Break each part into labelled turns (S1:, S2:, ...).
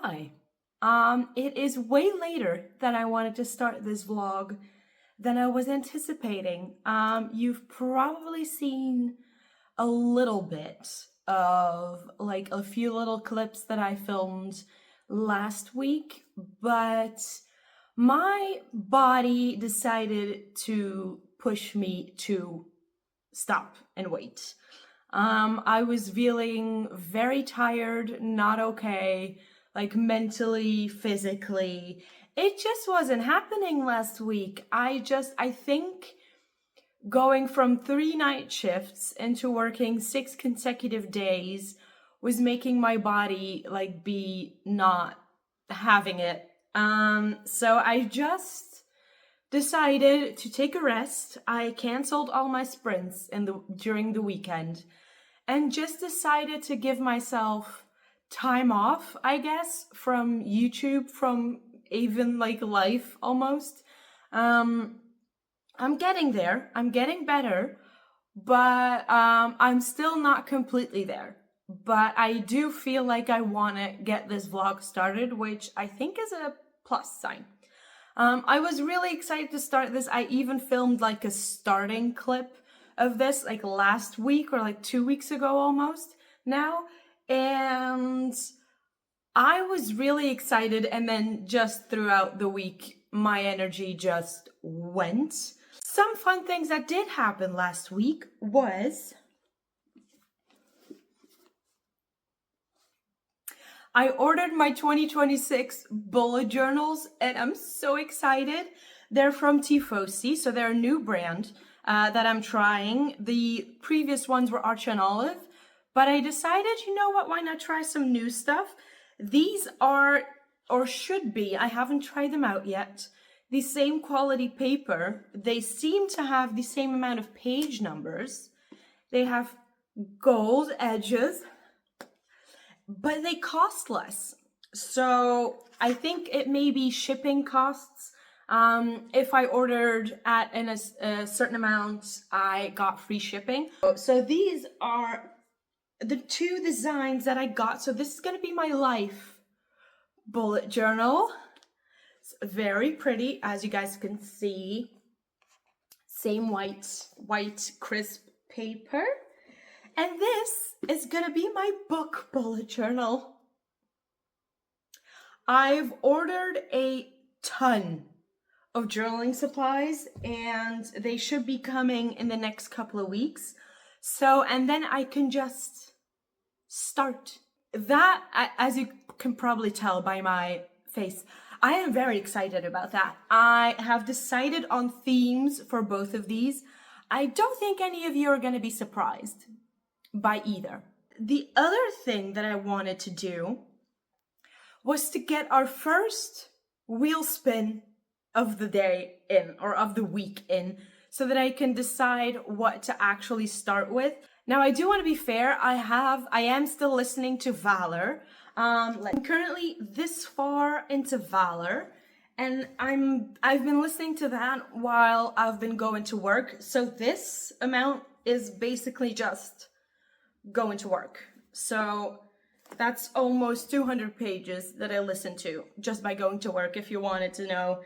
S1: Hi. It is way later than I wanted to start this vlog than I was anticipating. You've probably seen a little bit of like a few little clips that I filmed last week, but my body decided to push me to stop and wait. I was feeling very tired, not okay, like mentally, physically. It just wasn't happening last week. I think going from 3 night shifts into working 6 consecutive days was making my body like be not having it. So I just decided to take a rest. I canceled all my sprints during the weekend and just decided to give myself time off, I guess, from YouTube, from even like life almost. I'm getting there. I'm getting better, but I'm still not completely there. But I do feel like I want to get this vlog started, which I think is a plus sign. I was really excited to start this. I even filmed like a starting clip of this like last week or like 2 weeks ago almost now. And I was really excited, and then just throughout the week, my energy just went. Some fun things that did happen last week was I ordered my 2026 bullet journals, and I'm so excited. They're from Tiefose, so they're a new brand that I'm trying. The previous ones were Arch and Olive, but I decided, you know what, why not try some new stuff? These are, or should be, I haven't tried them out yet, the same quality paper. They seem to have the same amount of page numbers. They have gold edges, but they cost less. So I think it may be shipping costs. If I ordered at a certain amount, I got free shipping. So these are the 2 designs that I got. So this is going to be my life bullet journal. It's very pretty, as you guys can see. Same white crisp paper. And this is going to be my book bullet journal. I've ordered a ton of journaling supplies, and they should be coming in the next couple of weeks. So, and then I can just start. That, as you can probably tell by my face, I am very excited about that. I have decided on themes for both of these. I don't think any of you are going to be surprised by either. The other thing that I wanted to do was to get our first wheel spin of the day in, or of the week in, so that I can decide what to actually start with. Now, I do want to be fair. I am still listening to Valour. I'm currently this far into Valour, and I've been listening to that while I've been going to work. So this amount is basically just going to work. So that's almost 200 pages that I listened to just by going to work, if you wanted to know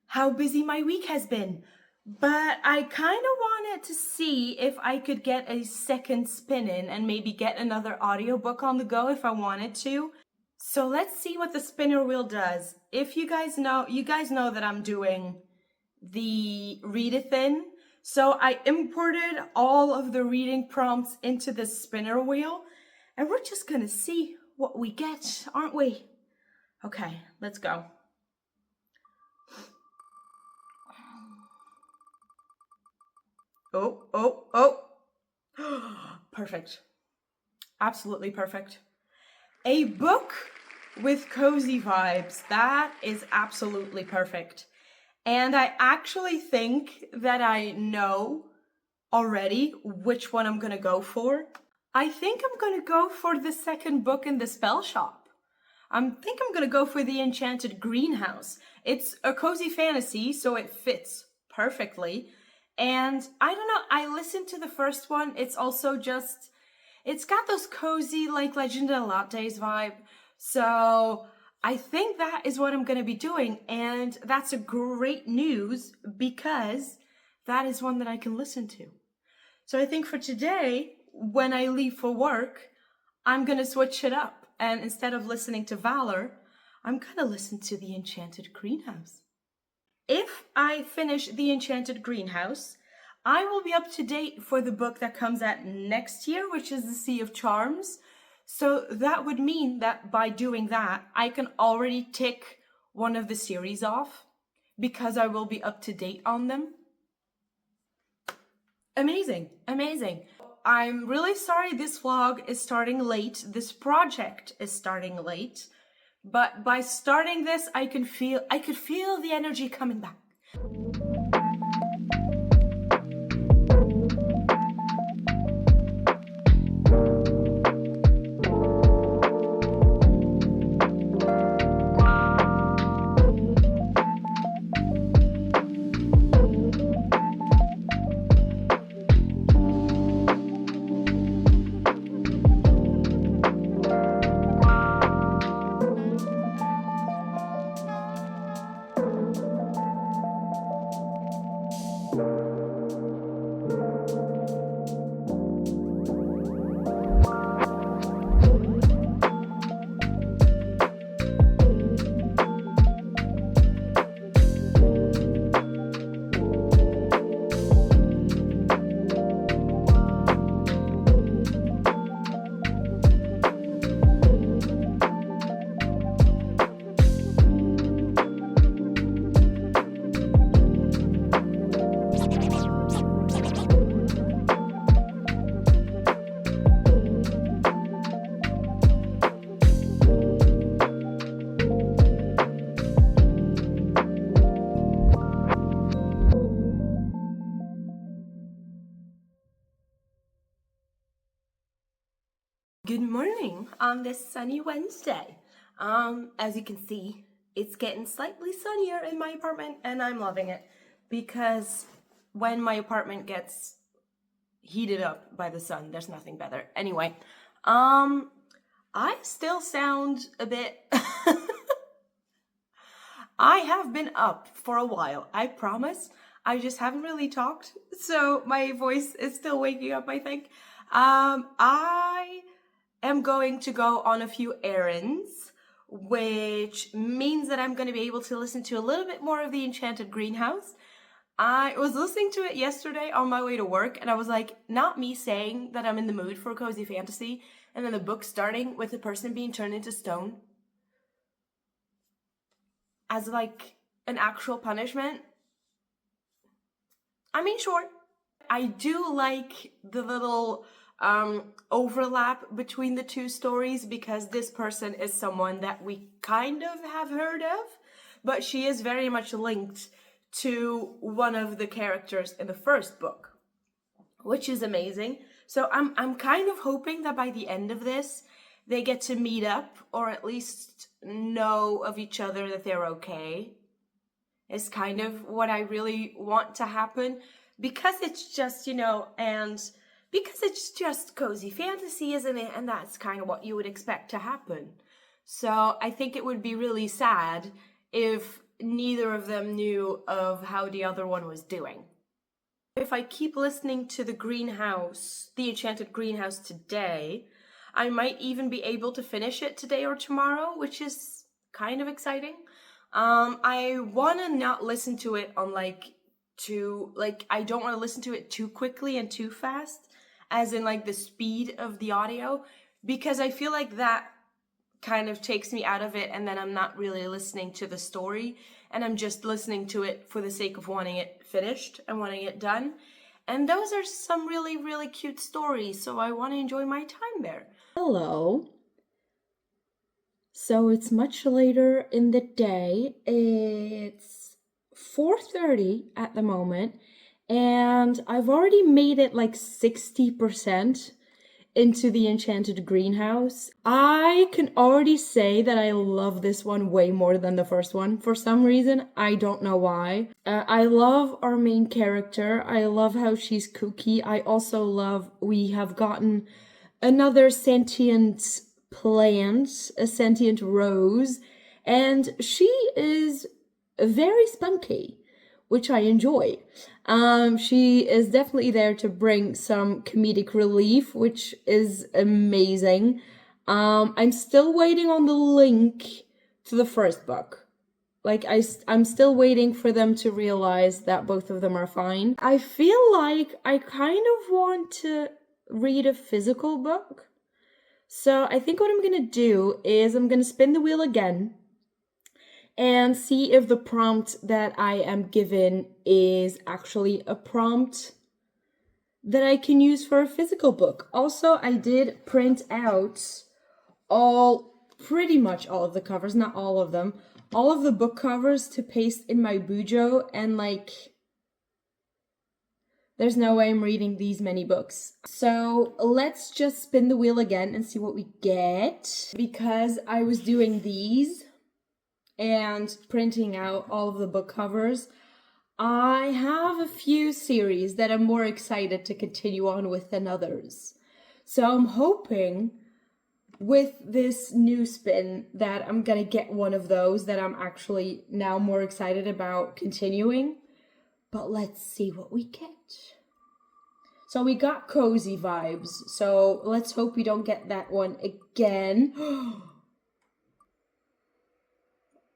S1: how busy my week has been. But I kind of wanted to see if I could get a second spin in and maybe get another audiobook on the go if I wanted to. So let's see what the spinner wheel does. If you guys know that I'm doing the read-a-thon. So I imported all of the reading prompts into the spinner wheel, and we're just gonna see what we get, aren't we? Okay, let's go. Oh. Perfect. Absolutely perfect. A book with cozy vibes. That is absolutely perfect. And I actually think that I know already which one I'm going to go for. I think I'm going to go for the second book in the spell shop. I think I'm going to go for the Enchanted Greenhouse. It's a cozy fantasy, so it fits perfectly. And I don't know, I listened to the first one. It's also just, it's got those cozy, like Legend of Lattes vibe. So I think that is what I'm going to be doing. And that's a great news because that is one that I can listen to. So I think for today, when I leave for work, I'm going to switch it up. And instead of listening to Valour, I'm going to listen to the Enchanted Greenhouse. If I finish the Enchanted Greenhouse, I will be up to date for the book that comes out next year, which is The Sea of Charms. So that would mean that by doing that, I can already tick one of the series off because I will be up to date on them. Amazing, amazing. I'm really sorry this vlog is starting late. This project is starting late. But by starting this, I could feel the energy coming back. Good morning on this sunny Wednesday. As you can see, it's getting slightly sunnier in my apartment and I'm loving it because when my apartment gets heated up by the sun, there's nothing better. Anyway, I still sound a bit... I have been up for a while, I promise. I just haven't really talked, so my voice is still waking up, I think. I am going to go on a few errands, which means that I'm going to be able to listen to a little bit more of the Enchanted Greenhouse. I was listening to it yesterday on my way to work, and I was like, not me saying that I'm in the mood for cozy fantasy, and then the book starting with a person being turned into stone as like an actual punishment. I mean, sure. I do like the little overlap between the two stories because this person is someone that we kind of have heard of, but she is very much linked to one of the characters in the first book, which is amazing. So I'm kind of hoping that by the end of this, they get to meet up or at least know of each other, that they're okay. Is kind of what I really want to happen because it's just, you know, and because it's just cozy fantasy, isn't it? And that's kind of what you would expect to happen. So I think it would be really sad if neither of them knew of how the other one was doing. If I keep listening to the Greenhouse, the Enchanted Greenhouse today, I might even be able to finish it today or tomorrow, which is kind of exciting. I want to not listen to it on I don't want to listen to it too quickly and too fast, as in like the speed of the audio, because I feel like that kind of takes me out of it and then I'm not really listening to the story and I'm just listening to it for the sake of wanting it finished and wanting it done. And those are some really, really cute stories, so I want to enjoy my time there. Hello. So it's much later in the day. It's 4:30 at the moment, and I've already made it like 60% into the Enchanted Greenhouse. I can already say that I love this one way more than the first one. For some reason, I don't know why. I love our main character. I love how she's kooky. I also love we have gotten another sentient plant, a sentient rose, and she is very spunky, which I enjoy. She is definitely there to bring some comedic relief, which is amazing. I'm still waiting on the link to the first book. Like, I'm still waiting for them to realize that both of them are fine. I feel like I kind of want to read a physical book. So I think what I'm going to do is I'm going to spin the wheel again and see if the prompt that I am given is actually a prompt that I can use for a physical book. Also, I did print out pretty much all of the covers, not all of them, all of the book covers to paste in my Boojo, and like, there's no way I'm reading these many books. So let's just spin the wheel again and see what we get. Because I was doing these and printing out all of the book covers, I have a few series that I'm more excited to continue on with than others. So I'm hoping with this new spin that I'm gonna get one of those that I'm actually now more excited about continuing. But let's see what we get. So we got cozy vibes, so let's hope we don't get that one again.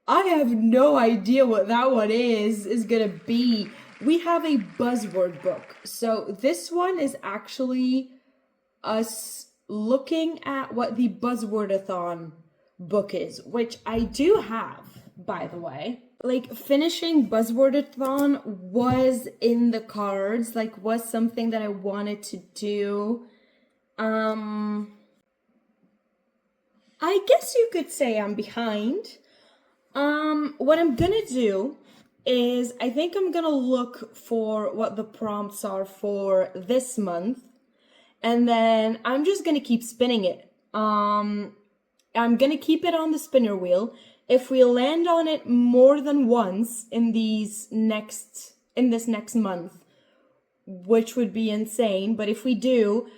S1: I have no idea what that one is gonna be. We have a Buzzword book. So this one is actually us looking at what the Buzzwordathon book is, which I do have, by the way. Like, finishing Buzzwordathon was in the cards, like, was something that I wanted to do. I guess you could say I'm behind. What I'm gonna do is I think I'm gonna look for what the prompts are for this month, and then I'm just gonna keep spinning it. I'm gonna keep it on the spinner wheel. If we land on it more than once in this next month, which would be insane, but if we do,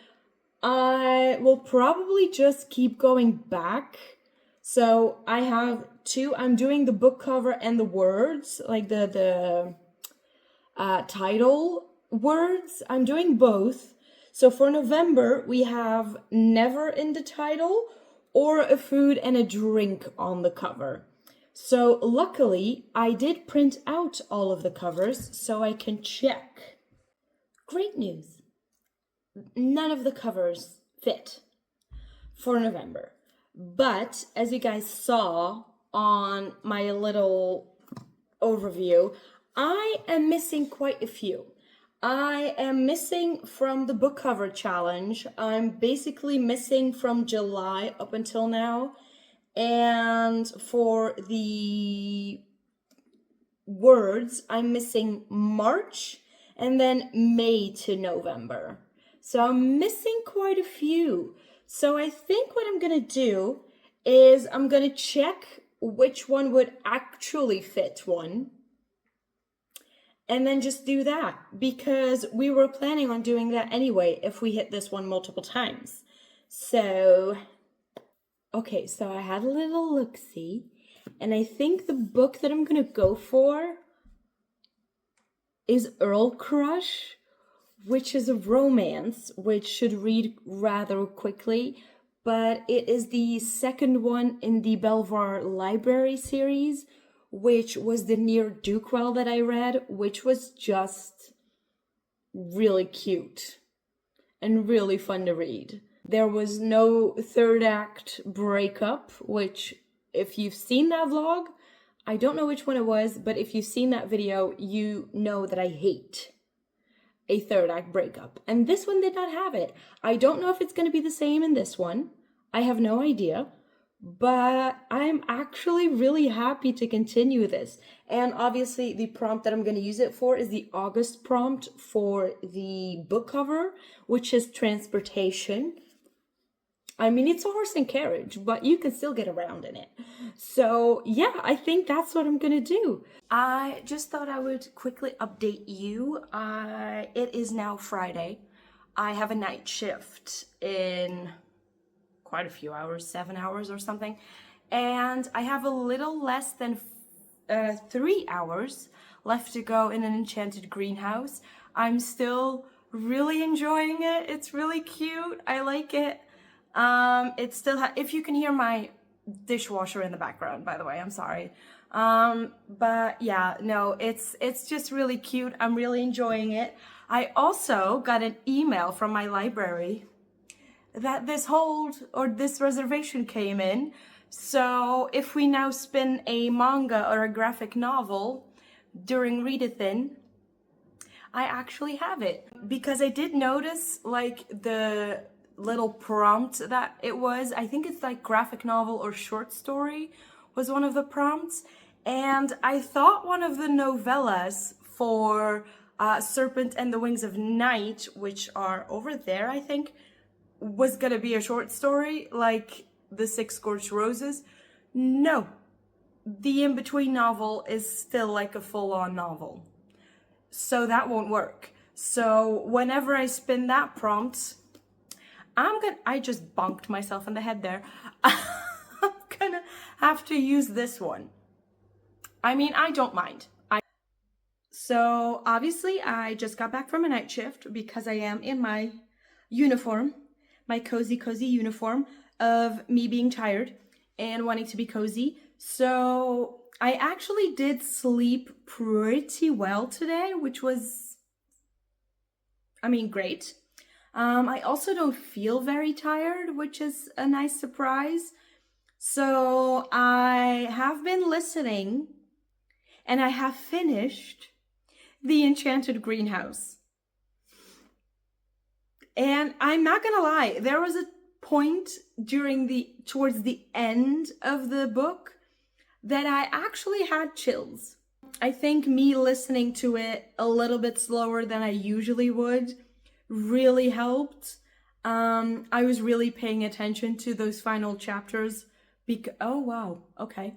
S1: I will probably just keep going back. So I have two. I'm doing the book cover and the words, like the title words. I'm doing both. So for November, we have never in the title or a food and a drink on the cover. So luckily, I did print out all of the covers so I can check. Great news. None of the covers fit for November. But as you guys saw on my little overview, I am missing quite a few. I am missing from the book cover challenge. I'm basically missing from July up until now. And for the words, I'm missing March and then May to November. So I'm missing quite a few. So I think what I'm going to do is I'm going to check which one would actually fit one. And then just do that, because we were planning on doing that anyway if we hit this one multiple times. So, okay, so I had a little look-see, and I think the book that I'm going to go for is Earl Crush, which is a romance, which should read rather quickly, but it is the second one in the Belvoir Library series, which was the Near Dukewell that I read, which was just really cute and really fun to read. There was no third act breakup, which if you've seen that vlog, I don't know which one it was, but if you've seen that video, you know that I hate a third act breakup. And this one did not have it. I don't know if it's going to be the same in this one. I have no idea. But I'm actually really happy to continue this. And obviously the prompt that I'm going to use it for is the August prompt for the book cover, which is transportation. I mean, it's a horse and carriage, but you can still get around in it. So yeah, I think that's what I'm going to do. I just thought I would quickly update you. It is now Friday. I have a night shift in quite a few hours, 7 hours or something. And I have a little less than 3 hours left to go in an enchanted greenhouse. I'm still really enjoying it. It's really cute. I like it. It still if you can hear my dishwasher in the background, by the way, I'm sorry. But yeah, no, it's just really cute. I'm really enjoying it. I also got an email from my library that this reservation came in. So if we now spin a manga or a graphic novel during Readathon, I actually have it. Because I did notice like the little prompt that it was, I think it's like graphic novel or short story was one of the prompts. And I thought one of the novellas for Serpent and the Wings of Night, which are over there, I think, was gonna be a short story like The Six Scorched Roses. No, the in-between novel is still like a full-on novel. So that won't work. So whenever I spin that prompt, I just bonked myself in the head there. I'm gonna have to use this one. I mean, I don't mind. So obviously I just got back from a night shift because I am in my uniform, my cozy uniform of me being tired and wanting to be cozy. So I actually did sleep pretty well today, which was, I mean, great. I also don't feel very tired, which is a nice surprise. So I have been listening and I have finished The Enchanted Greenhouse. And I'm not gonna lie, there was a point towards the end of the book that I actually had chills. I think me listening to it a little bit slower than I usually would really helped. I was really paying attention to those final chapters oh wow, okay.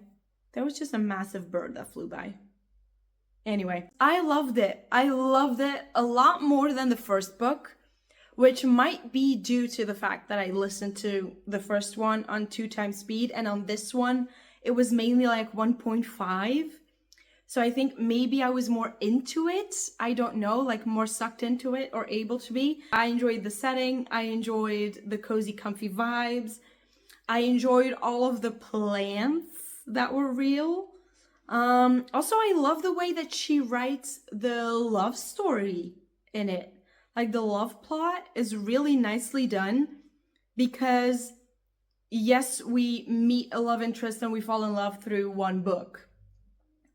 S1: There was just a massive bird that flew by. Anyway, I loved it. I loved it a lot more than the first book, which might be due to the fact that I listened to the first one on 2 times speed, and on this one, it was mainly like 1.5. So I think maybe I was more into it. I don't know, like more sucked into it or able to be. I enjoyed the setting. I enjoyed the cozy, comfy vibes. I enjoyed all of the plants that were real. Also, I love the way that she writes the love story in it. Like the love plot is really nicely done because yes, we meet a love interest and we fall in love through one book,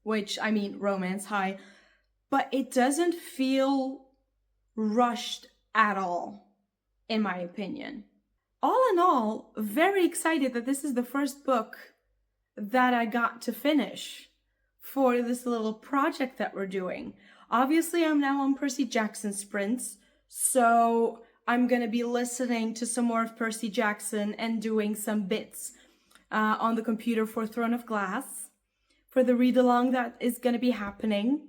S1: which, I mean, romance, hi, but it doesn't feel rushed at all, in my opinion. All in all, very excited that this is the first book that I got to finish for this little project that we're doing. Obviously, I'm now on Percy Jackson sprints, so I'm going to be listening to some more of Percy Jackson and doing some bits on the computer for Throne of Glass for the read-along that is going to be happening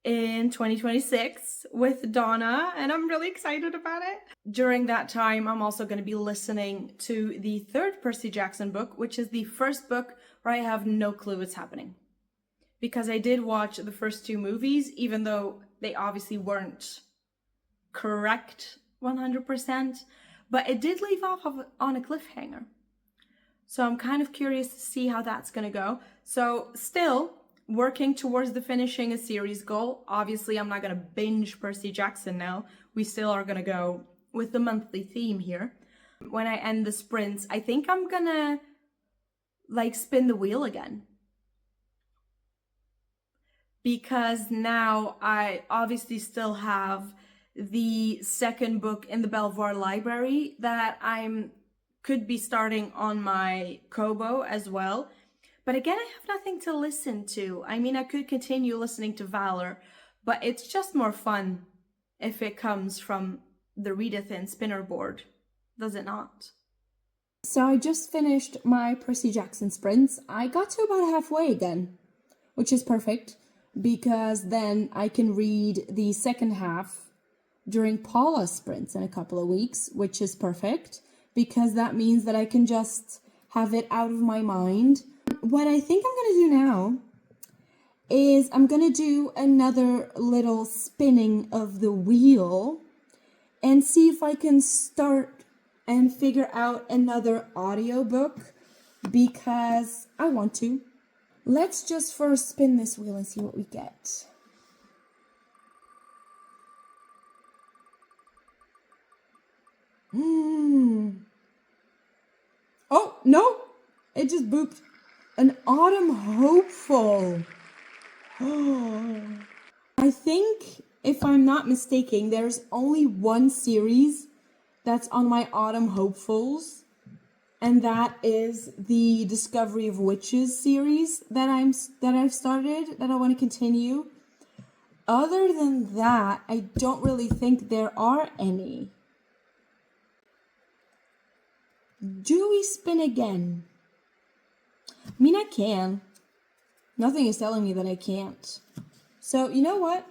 S1: in 2026 with Donna, and I'm really excited about it. During that time, I'm also going to be listening to the third Percy Jackson book, which is the first book where I have no clue what's happening. Because I did watch the first 2 movies, even though they obviously weren't correct 100%, but it did leave off on a cliffhanger. So I'm kind of curious to see how that's going to go. So still working towards the finishing a series goal. Obviously, I'm not going to binge Percy Jackson now. We still are going to go with the monthly theme here. When I end the sprints, I think I'm going to like spin the wheel again. Because now I obviously still have the second book in the Belvoir library that could be starting on my Kobo as well. But again, I have nothing to listen to. I mean, I could continue listening to Valour, but it's just more fun if it comes from the Readathon spinner board, does it not? So I just finished my Percy Jackson sprints. I got to about halfway again, which is perfect because then I can read the second half during Paula's sprints in a couple of weeks, which is perfect
S2: because that means that I can just have it out of my mind. What I think I'm going to do now is I'm going to do another little spinning of the wheel and see if I can start and figure out another audiobook because I want to. Let's just first spin this wheel and see what we get. Oh, no! It just booped. An autumn hopeful. I think, if I'm not mistaken, there's only one series that's on my autumn hopefuls, and that is the Discovery of Witches series that I've started, that I want to continue. Other than that, I don't really think there are any. Do we spin again? I mean, I can. Nothing is telling me that I can't. So, you know what?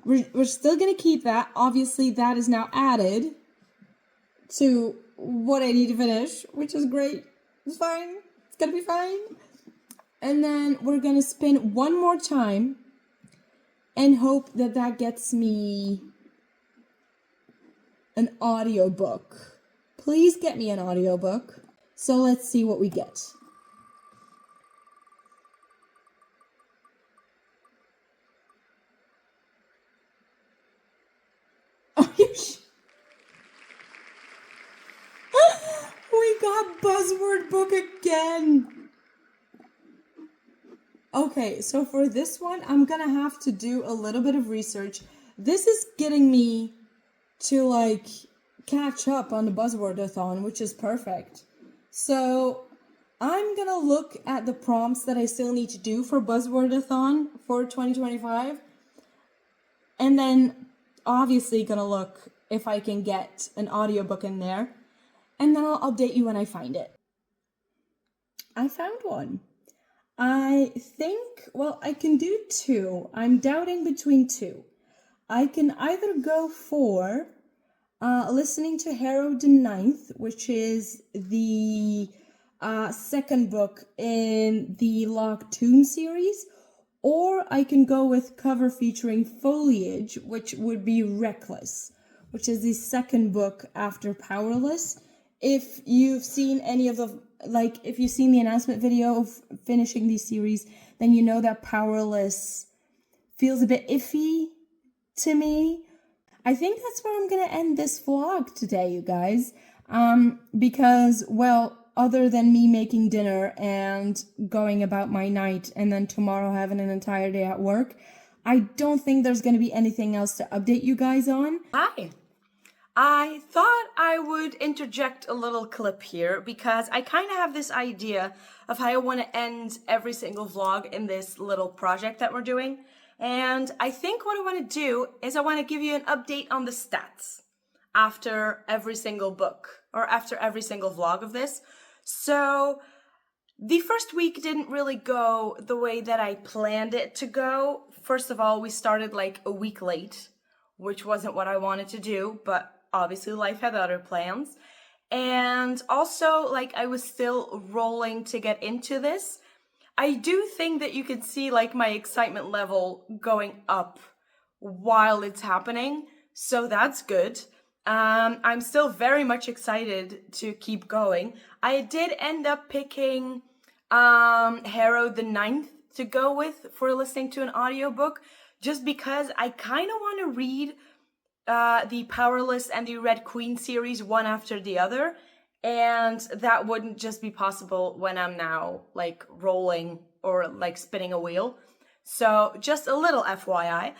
S2: We're still going to keep that. Obviously, that is now added to what I need to finish, which is great. It's fine. It's going to be fine. And then we're going to spin one more time and hope that that gets me an audiobook. Please get me an audiobook. So let's see what we get. We got Buzzword book again. Okay, so for this one, I'm gonna have to do a little bit of research. This is getting me to like catch up on the Buzzword-a-thon, which is perfect. So I'm gonna look at the prompts that I still need to do for Buzzword-a-thon for 2025. And then obviously gonna look if I can get an audiobook in there. And then I'll update you when I find it. I found one. I think, well, I can do two. I'm doubting between two. I can either go for listening to Harrow the Ninth, which is the second book in the Locked Tomb series, or I can go with cover featuring foliage, which would be Reckless, which is the second book after Powerless. If you've seen any of the, if you've seen the announcement video of finishing these series, then you know that Powerless feels a bit iffy to me. I think that's where I'm going to end this vlog today, you guys. Because, well, other than me making dinner and going about my night and then tomorrow having an entire day at work, I don't think there's going to be anything else to update you guys on.
S1: Hi. I thought I would interject a little clip here because I kind of have this idea of how I want to end every single vlog in this little project that we're doing. And I think what I want to do is I want to give you an update on the stats after every single book or after every single vlog of this. So the first week didn't really go the way that I planned it to go. First of all, we started like a week late, which wasn't what I wanted to do, but obviously life had other plans. And also, like, I was still rolling to get into this. I do think that you can see like my excitement level going up while it's happening, so that's good. I'm still very much excited to keep going. I did end up picking Harrow the Ninth to go with for listening to an audiobook, just because I kind of want to read the Powerless and the Red Queen series one after the other, and that wouldn't just be possible when I'm now like rolling or like spinning a wheel. So just a little FYI.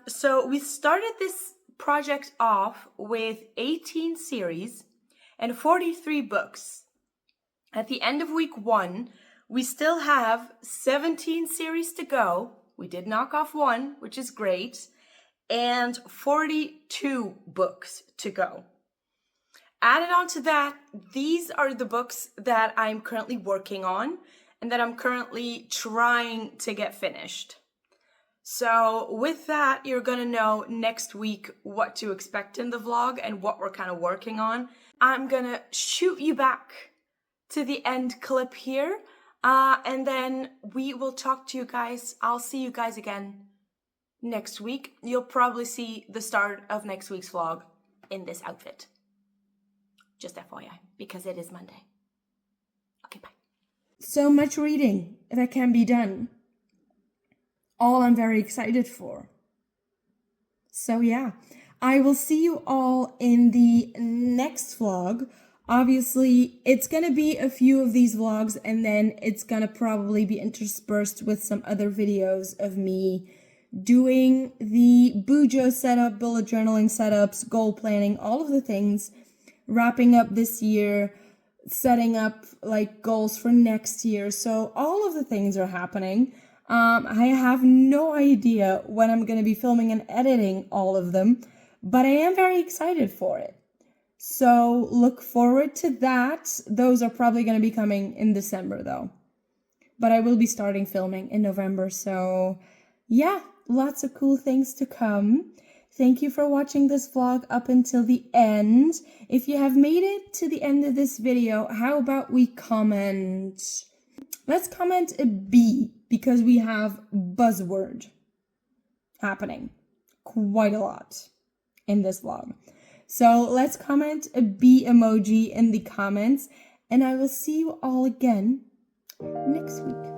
S1: So we started this project off with 18 series and 43 books. At the end of week 1, we still have 17 series to go. We did knock off one, which is great. And 42 books to go. Added on to that, these are the books that I'm currently working on and that I'm currently trying to get finished. So with that, you're going to know next week what to expect in the vlog and what we're kind of working on. I'm gonna shoot you back to the end clip here, and then we will talk to you guys. I'll see you guys again next week. You'll probably see the start of next week's vlog in this outfit. Just FYI, because it is Monday. Okay, bye.
S2: So much reading that can be done. All I'm very excited for. So yeah, I will see you all in the next vlog. Obviously, it's gonna be a few of these vlogs, and then it's gonna probably be interspersed with some other videos of me doing the Boojo setup, bullet journaling setups, goal planning, all of the things, wrapping up this year, setting up like goals for next year. So all of the things are happening. I have no idea when I'm going to be filming and editing all of them, but I am very excited for it. So look forward to that. Those are probably going to be coming in December though, but I will be starting filming in November. So yeah, lots of cool things to come. Thank you for watching this vlog up until the end. If you have made it to the end of this video, how about we comment? Let's comment a B, because we have Buzzword happening quite a lot in this vlog. So let's comment a B emoji in the comments, and I will see you all again next week.